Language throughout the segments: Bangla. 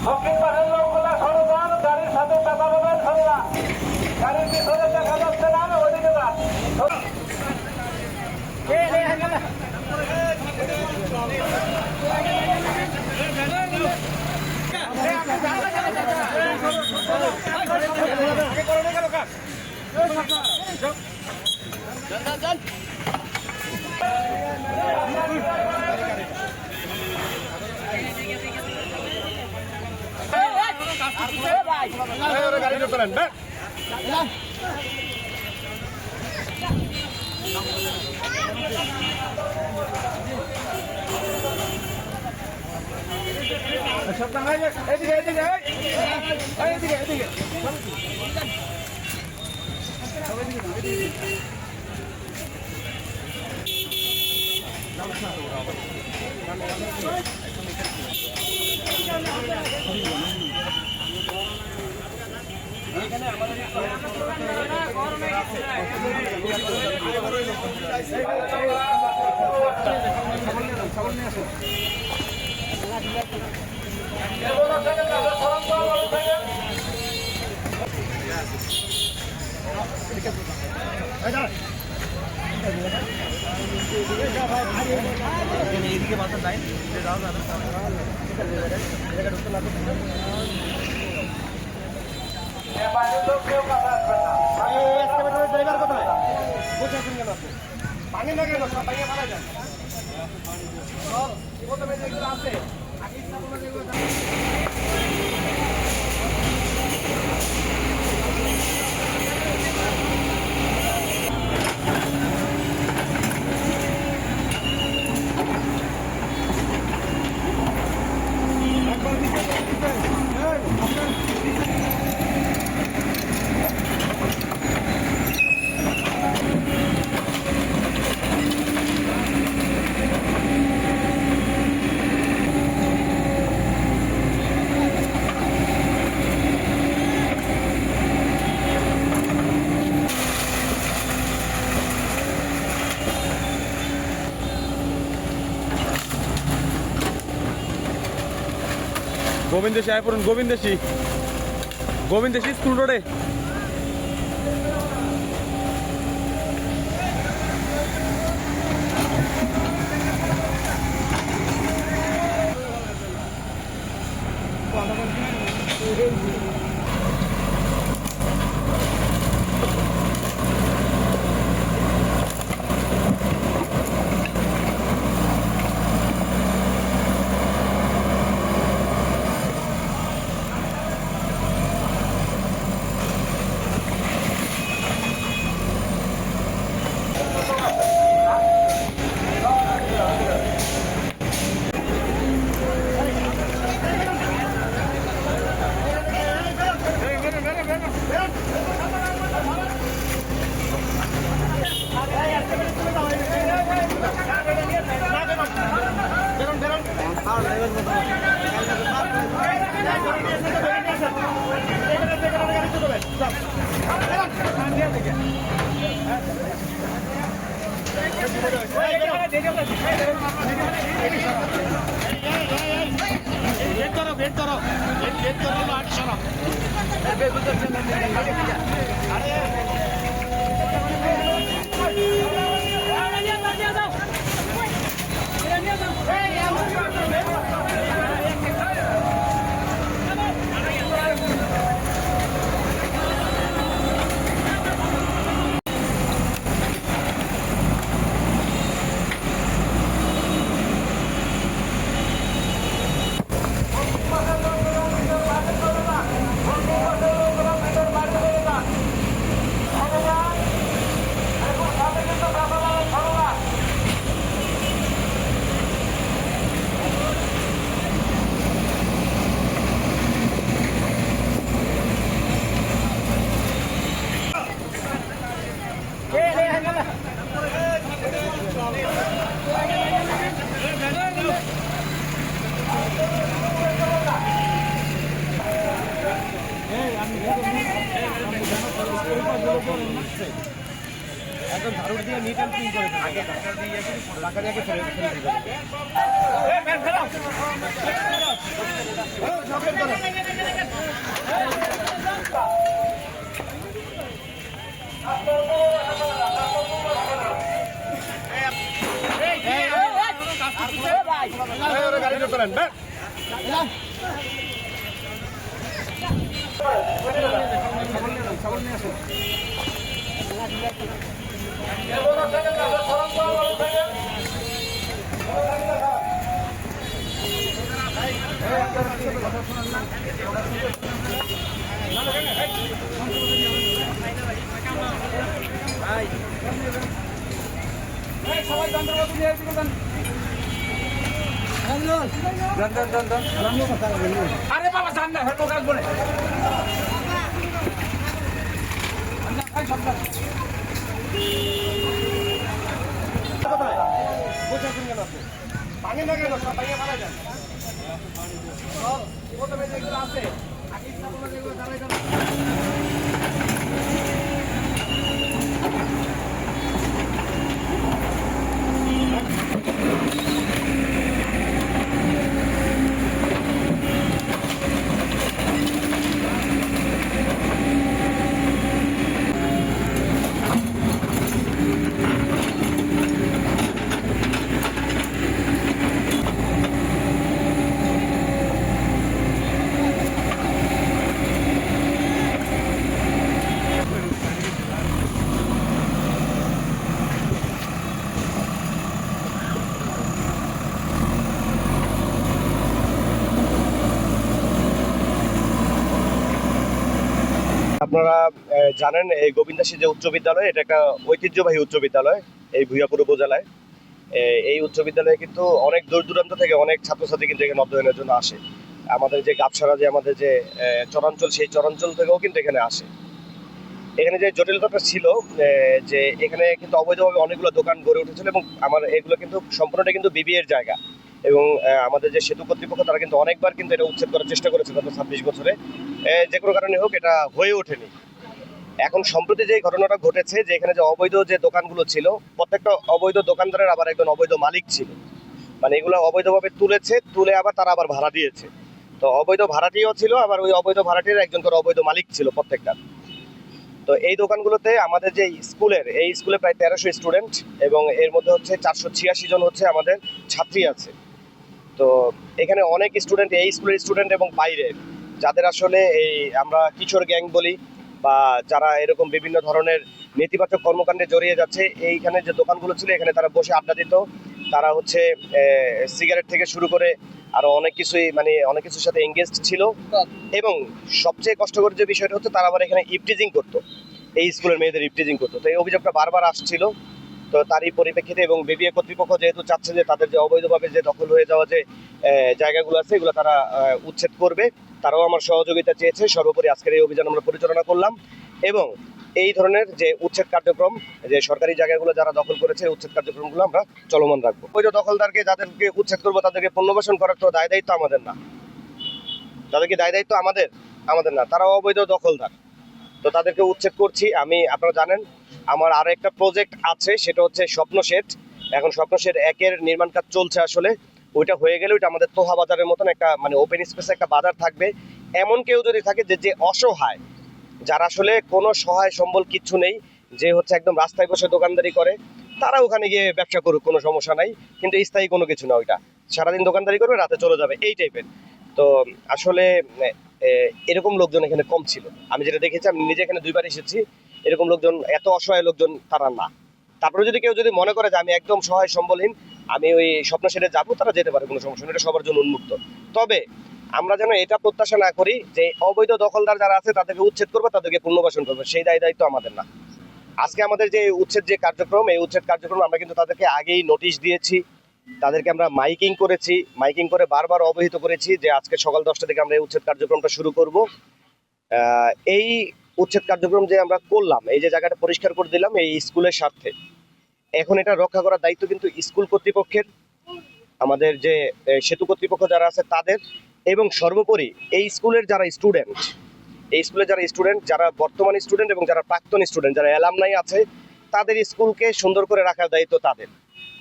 দক্ষিণ পাশের লোকগুলা সরে যান, গাড়ির সাথে টাকা পাবেন, সরে যান। গাড়ির পিছনে দেখা যাচ্ছে না, ওইদিকে যান। গাড়ি করেন এদিকে এদিকে এদিকে এদিকে এইদিকে মাথা যায় ড্রাইভার কোথায় বুঝেছেন কেন পানি না কেন সব পাইয়ে মারা যায় প্রথমে যেগুলো আছে আগে गोविंदेशी आहे पण गोविंदेशी स्कूल रोड आहे একদম ঝাড়ু দিয়ে নিট অ্যান্ড ক্লিন করে আগে ঢাকা দিয়ে ঢাকা দিয়ে ফেলে দিবেন গাড়ি বের করেন বের। আরে বাবা জান না হেটো কাজ বলে পানি না কেন সব পাইয়ে মারা যান আপনারা জানেন এই গোবিন্দাসী যে উচ্চ বিদ্যালয় এটা একটা ঐতিহ্যবাহী উচ্চ বিদ্যালয় এই ভূঞাপুর উপজেলায়। এই উচ্চ বিদ্যালয়ে কিন্তু অনেক দূর দূরান্ত থেকে অনেক ছাত্রছাত্রী কিন্তু এখানে অধ্যয়নের জন্য আসে। আমাদের যে গাবসারা যে আমাদের যে চরাঞ্চল সেই চরাঞ্চল থেকেও কিন্তু এখানে আসে। এখানে যে জটিলতাটা ছিল যে এখানে কিন্তু অবৈধভাবে অনেকগুলো দোকান গড়ে উঠেছিল এবং আমার এগুলো কিন্তু সম্পূর্ণটা কিন্তু বিবিএর জায়গা এবং আমাদের যে সেতু কর্তৃপক্ষ তারা কিন্তু অনেকবার কিন্তু এটা উচ্ছেদ করার চেষ্টা করেছে গত 26 বছরে। যে কোনো কারণে হোক এটা হয়ে ওঠেনি। এখন সম্প্রতি যে ঘটনাটা ঘটেছে যে এখানে যে অবৈধ যে দোকানগুলো ছিল প্রত্যেকটা অবৈধ দোকানদারের আবার একজন অবৈধ মালিক ছিল, মানে এগুলো অবৈধভাবে তুলে আবার তারা আবার ভাড়া দিয়েছে। তো অবৈধ ভাড়াটিও ছিল আবার ওই অবৈধ ভাড়াটির একজন করে অবৈধ মালিক ছিল প্রত্যেকটা। তো এই দোকানগুলোতে আমাদের যে এই স্কুলে প্রায় 1300 স্টুডেন্ট এবং এর মধ্যে হচ্ছে 486 জন হচ্ছে আমাদের ছাত্রী আছে। তো এখানে অনেক স্টুডেন্ট এই স্কুলের স্টুডেন্ট এবং বাইরের যাদের আসলে এই আমরা কিশোর গ্যাং বলি বা যারা এরকম বিভিন্ন ধরনের নেতিবাচক কর্মকাণ্ডে জড়িয়ে যাচ্ছে, এইখানে যে দোকানগুলো ছিল এখানে তারা বসে আড্ডা দিত। তারা হচ্ছে সিগারেট থেকে শুরু করে আরো অনেক কিছুর সাথে এঙ্গেজড ছিল এবং সবচেয়ে কষ্টকর যে বিষয়টা হচ্ছে তারা আবার এখানে ইভটিজিং করতো, এই স্কুলের মেয়েদের ইভটিজিং করতো। তো এই অভিযোগটা বারবার আসছিল। তো তারই পরিপ্রেক্ষিতে এবং বিবিএ কর্তৃপক্ষ যেহেতু চাচ্ছে যে তাদের যে অবৈধভাবে যে দখল হয়ে যাওয়া যে জায়গাগুলো আছে এগুলো তারা উচ্ছেদ করবে, তারাও আমার সহযোগিতা চেয়েছে। সর্বোপরি আজকের এই অভিযান আমরা পরিচালনা করলাম এবং এই ধরনের যে উচ্ছেদ কার্যক্রম যে সরকারি জায়গাগুলো যারা দখল করেছে উচ্ছেদ কার্যক্রমগুলো আমরা চলমান রাখবো। অবৈধ দখলদারকে যাদেরকে উচ্ছেদ করবো তাদেরকে পুনর্বাসন করার তো দায় দায়িত্ব আমাদের না, তাদেরকে দায় দায়িত্ব আমাদের না, তারা অবৈধ দখলদার। তো তাদেরকে উচ্ছেদ করছি। আপনারা জানেন আমার আরো একটা প্রজেক্ট আছে, সেটা হচ্ছে স্বপ্ন শেড। এখন স্বপ্ন শেড 1-এর নির্মাণ কাজ চলছে। আসলে ওইটা হয়ে গেলে ওইটা আমাদের তোহা বাজারের মতন একটা ওপেন স্পেসে একটা বাজার থাকবে। এমন কেউ যদি থাকে যে অসহায়, যারা আসলে কোনো সহায় সম্বল কিচ্ছু নেই, যে হচ্ছে একদম রাস্তায় বসে দোকানদারি করে, তারা ওখানে গিয়ে ব্যবসা করুক, কোনো সমস্যা নাই। কিন্তু স্থায়ী কোনো কিছু না, ওইটা সারাদিন দোকানদারি করবে, রাতে চলে যাবে, এই টাইপের। তো আসলে এরকম লোকজন এখানে কম ছিল। আমি যেটা দেখেছি, আমি নিজে এখানে 2বার এসেছি, এরকম লোকজন, এত অসহায় লোকজন তারা না। তারপরে যদি কেউ যদি মনে করে যে আমি একদম সহায় সম্বলহীন, আমি ওই স্বপ্ন শেডে যাবো, তারা যেতে পারে, কোনো সমস্যা নেই, এটা সবার জন্য উন্মুক্ত। তবে আমরা যেন এটা প্রত্যাশা না করি যে অবৈধ দখলদার যারা আছে তাদেরকে উচ্ছেদ করবে, তাদেরকে পুনর্বাসন করবে, সেই দায়িত্ব আমাদের না। আজকে আমাদের যে উচ্ছেদ যে কার্যক্রম, এই উচ্ছেদ কার্যক্রম আমরা কিন্তু তাদেরকে আগেই নোটিশ দিয়েছি, তাদেরকে আমরা মাইকিং করেছি, মাইকিং করে বারবার অবহিত করেছি যে আজকে সকাল 10টা থেকে আমরা এই উচ্ছেদ কার্যক্রমটা শুরু করব। এই উচ্ছেদ কার্যক্রম যে আমরা করলাম, এই যে জায়গাটা পরিষ্কার করে দিলাম এই স্কুলের স্বার্থে, এখন এটা রক্ষা করার দায়িত্ব কিন্তু স্কুল কর্তৃপক্ষের, আমাদের যে সেতু কর্তৃপক্ষ যারা আছে তাদের, এবং সর্বোপরি এই স্কুলের যারা স্টুডেন্ট, যারা বর্তমান স্টুডেন্ট এবং যারা প্রাক্তন স্টুডেন্ট, যারা অ্যালামনাই আছে, তাদের স্কুলকে সুন্দর করে রাখার দায়িত্ব তাদের।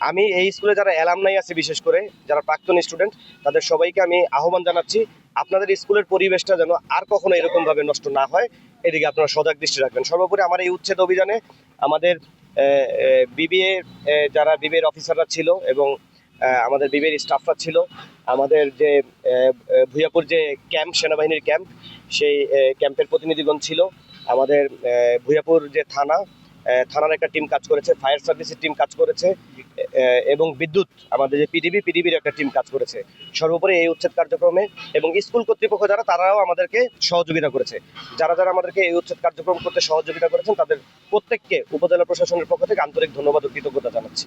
আমি এই স্কুলে যারা অ্যালামনাই আছে, বিশেষ করে যারা প্রাক্তন স্টুডেন্ট, তাদের সবাইকে আমি আহ্বান জানাচ্ছি, আপনাদের স্কুলের পরিবেশটা যেন আর কখনো এরকম ভাবে নষ্ট না হয়, এদিকে আপনারা সজাগ দৃষ্টি রাখবেন। সর্বোপরি আমার এই উচ্ছেদ অভিযানে আমাদের বিবিএ যারা বিবিএর অফিসাররা ছিল এবং আমাদের বিবিএর স্টাফরা ছিল, আমাদের যে ভুইয়াপুর যে ক্যাম্প, সেনাবাহিনীর ক্যাম্প, সেই ক্যাম্পের প্রতিনিধিগণ ছিল, আমাদের ভুইয়াপুর যে থানার একটা টিম কাজ করেছে, ফায়ার সার্ভিসের টিম কাজ করেছে, এবং বিদ্যুৎ আমাদের যে পিডিবির একটা টিম কাজ করেছে। সর্বোপরি এই উচ্ছেদ কার্যক্রমে এবং স্কুল কর্তৃপক্ষ যারা, তারাও আমাদেরকে সহযোগিতা করেছে। যারা আমাদেরকে এই উচ্ছেদ কার্যক্রম করতে সহযোগিতা করেছেন তাদের প্রত্যেককে উপজেলা প্রশাসনের পক্ষ থেকে আন্তরিক ধন্যবাদ ও কৃতজ্ঞতা জানাচ্ছি।